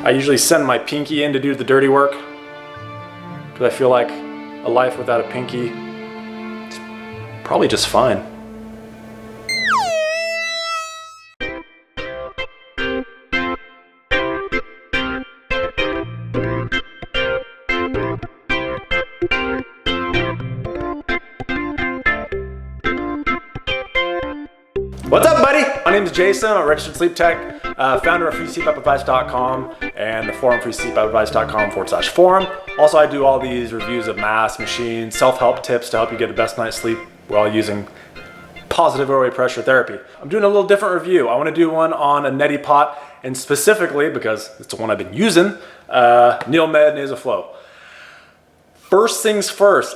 I usually send my pinky in to do the dirty work because I feel like a life without a pinky is probably just fine. What's up, buddy? My name is Jason. I'm a registered sleep tech, founder of freecpapadvice.com and the forum freecpapadvice.com/forum. Also, I do all these reviews of masks, machines, self-help tips to help you get the best night's sleep while using positive airway pressure therapy. I'm doing a little different review. I want to do one on a Neti Pot, and specifically, because it's the one I've been using, NeilMed Nasal Flow. First things first.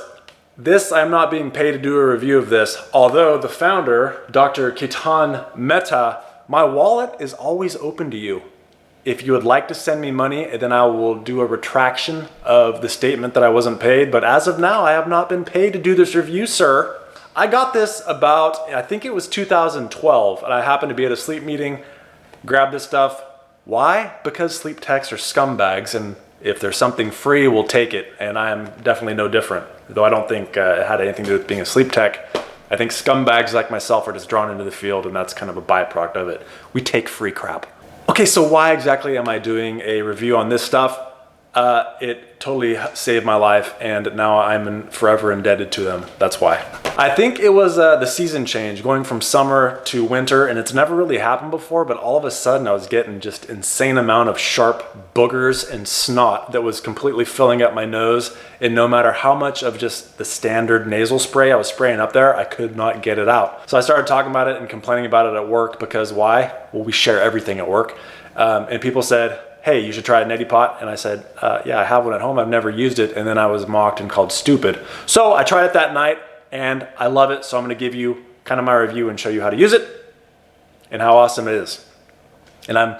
This, I'm not being paid to do a review of this, although the founder, Dr. Ketan Mehta, my wallet is always open to you. If you would like to send me money, then I will do a retraction of the statement that I wasn't paid, but as of now, I have not been paid to do this review, sir. I got this about, I think it was 2012, and I happened to be at a sleep meeting, grabbed this stuff. Why? Because sleep techs are scumbags, and if there's something free, we'll take it, and I am definitely no different. Though I don't think it had anything to do with being a sleep tech. I think scumbags like myself are just drawn into the field, and that's kind of a byproduct of it. We take free crap. Okay, so why exactly am I doing a review on this stuff? It totally saved my life, and now I'm forever indebted to them. That's why. I think it was the season change, going from summer to winter, and it's never really happened before, but all of a sudden I was getting just insane amount of sharp boogers and snot that was completely filling up my nose, and no matter how much of just the standard nasal spray I was spraying up there, I could not get it out. So I started talking about it and complaining about it at work, because why? Well, we share everything at work, and people said, hey, you should try a Neti Pot. And I said, yeah, I have one at home. I've never used it. And then I was mocked and called stupid. So I tried it that night and I love it. So I'm gonna give you kind of my review and show you how to use it and how awesome it is. And I'm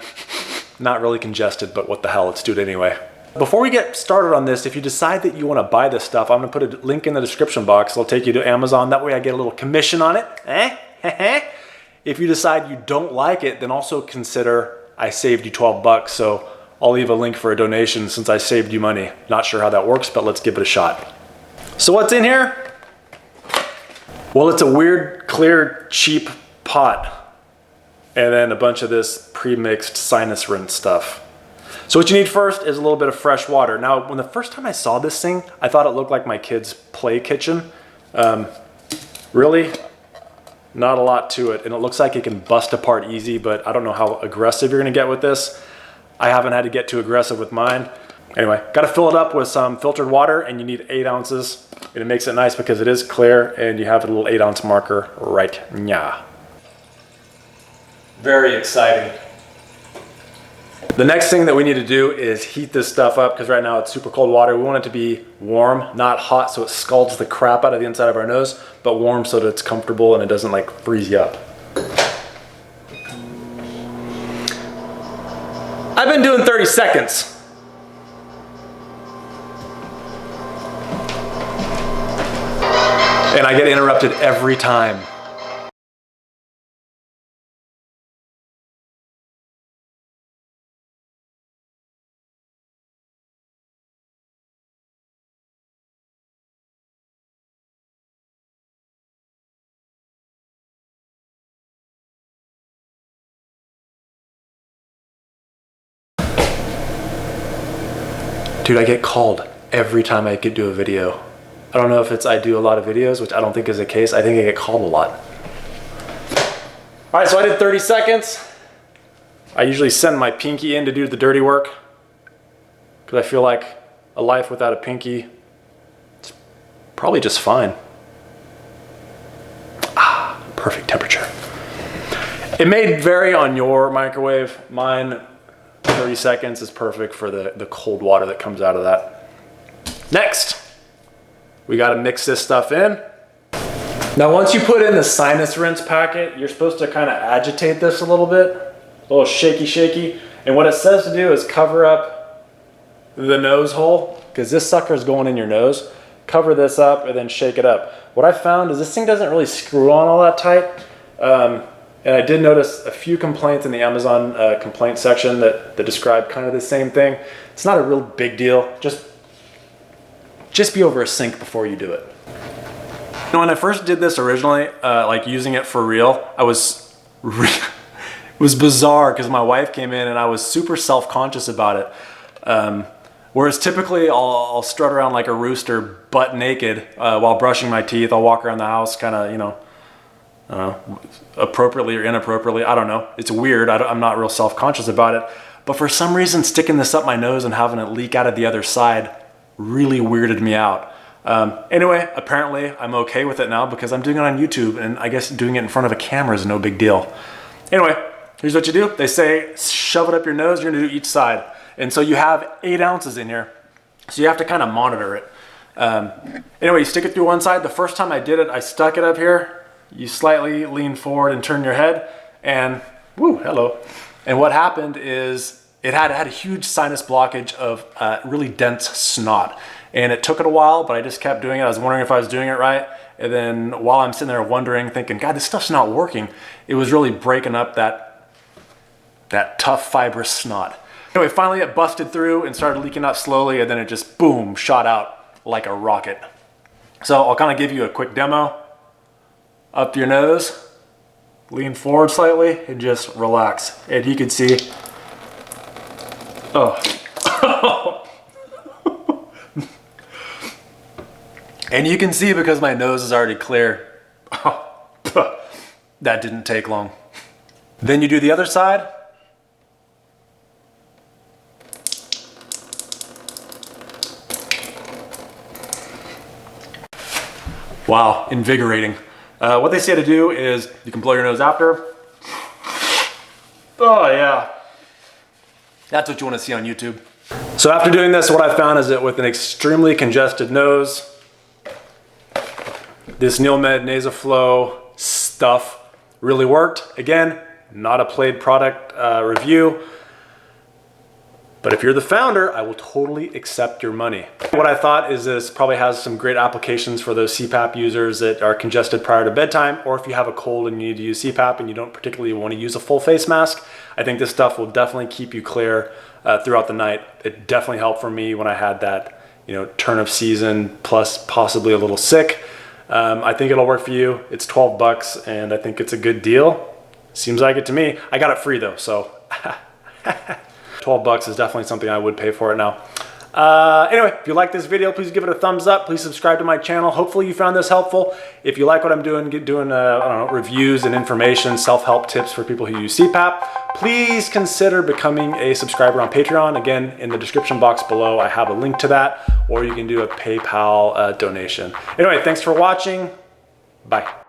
not really congested, but what the hell, let's do it anyway. Before we get started on this, if you decide that you wanna buy this stuff, I'm gonna put a link in the description box. It'll take you to Amazon. That way I get a little commission on it. If you decide you don't like it, then also consider I saved you 12 bucks, so I'll leave a link for a donation since I saved you money. Not sure how that works, but let's give it a shot. So what's in here? Well, it's a weird, clear, cheap pot. And then a bunch of this pre-mixed sinus rinse stuff. So what you need first is a little bit of fresh water. Now, when the first time I saw this thing, I thought it looked like my kid's play kitchen. Really? Not a lot to it, and it looks like it can bust apart easy, but I don't know how aggressive you're gonna get with this. I haven't had to get too aggressive with mine. Anyway, gotta fill it up with some filtered water, and you need 8 ounces. And it makes it nice because it is clear, and you have a little 8-ounce marker right now. Very exciting. The next thing that we need to do is heat this stuff up, because right now it's super cold water. We want it to be warm, not hot, so it scalds the crap out of the inside of our nose, but warm so that it's comfortable and it doesn't like freeze you up. I've been doing 30 seconds. And I get interrupted every time. Dude, I get called every time I do a video. I don't know if it's I do a lot of videos, which I don't think is the case. I think I get called a lot. All right, so I did 30 seconds. I usually send my pinky in to do the dirty work because I feel like a life without a pinky is probably just fine. Perfect temperature. It may vary on your microwave. Mine, 30 seconds is perfect for the cold water that comes out of that. Next, we got to mix this stuff in. Now, once you put in the sinus rinse packet, you're supposed to kind of agitate this a little bit, a little shaky. And what it says to do is cover up the nose hole, because this sucker is going in your nose. Cover this up and then shake it up. What I found is this thing doesn't really screw on all that tight. And I did notice a few complaints in the Amazon complaint section that describe kind of the same thing. It's not a real big deal. Just be over a sink before you do it. You know, when I first did this originally, like using it for real, it was bizarre because my wife came in and I was super self-conscious about it. Whereas typically I'll strut around like a rooster butt naked while brushing my teeth. I'll walk around the house kind of, you know, appropriately or inappropriately. I don't know. It's weird. I'm not real self-conscious about it. But for some reason, sticking this up my nose and having it leak out of the other side really weirded me out. Anyway, apparently I'm okay with it now because I'm doing it on YouTube, and I guess doing it in front of a camera is no big deal. Anyway, here's what you do. They say shove it up your nose. You're gonna do each side. And so you have 8 ounces in here. So you have to kind of monitor it. Anyway, you stick it through one side. The first time I did it, I stuck it up here. You slightly lean forward and turn your head, and woo, hello. And what happened is it had a huge sinus blockage of really dense snot. And it took it a while, but I just kept doing it. I was wondering if I was doing it right. And then while I'm sitting there wondering, thinking, God, this stuff's not working, it was really breaking up that tough fibrous snot. Anyway, finally it busted through and started leaking out slowly, and then it just, boom, shot out like a rocket. So I'll kind of give you a quick demo. Up your nose, lean forward slightly, and just relax. And you can see, oh. And you can see because my nose is already clear, that didn't take long. Then you do the other side. Wow, invigorating. What they say to do is you can blow your nose after. Oh yeah. That's what you want to see on YouTube. So after doing this, what I found is that with an extremely congested nose, this NeilMed NasoFlow stuff really worked. Again, not a paid product review. But if you're the founder, I will totally accept your money. What I thought is this probably has some great applications for those CPAP users that are congested prior to bedtime, or if you have a cold and you need to use CPAP and you don't particularly want to use a full face mask. I think this stuff will definitely keep you clear throughout the night. It definitely helped for me when I had that, you know, turn of season plus possibly a little sick. I think it'll work for you. It's 12 bucks and I think it's a good deal. Seems like it to me. I got it free though, so 12 bucks is definitely something I would pay for it now. Anyway, if you like this video, please give it a thumbs up. Please subscribe to my channel. Hopefully you found this helpful. If you like what I'm doing, I don't know, reviews and information, self-help tips for people who use CPAP, please consider becoming a subscriber on Patreon. Again, in the description box below, I have a link to that, or you can do a PayPal donation. Anyway, thanks for watching. Bye.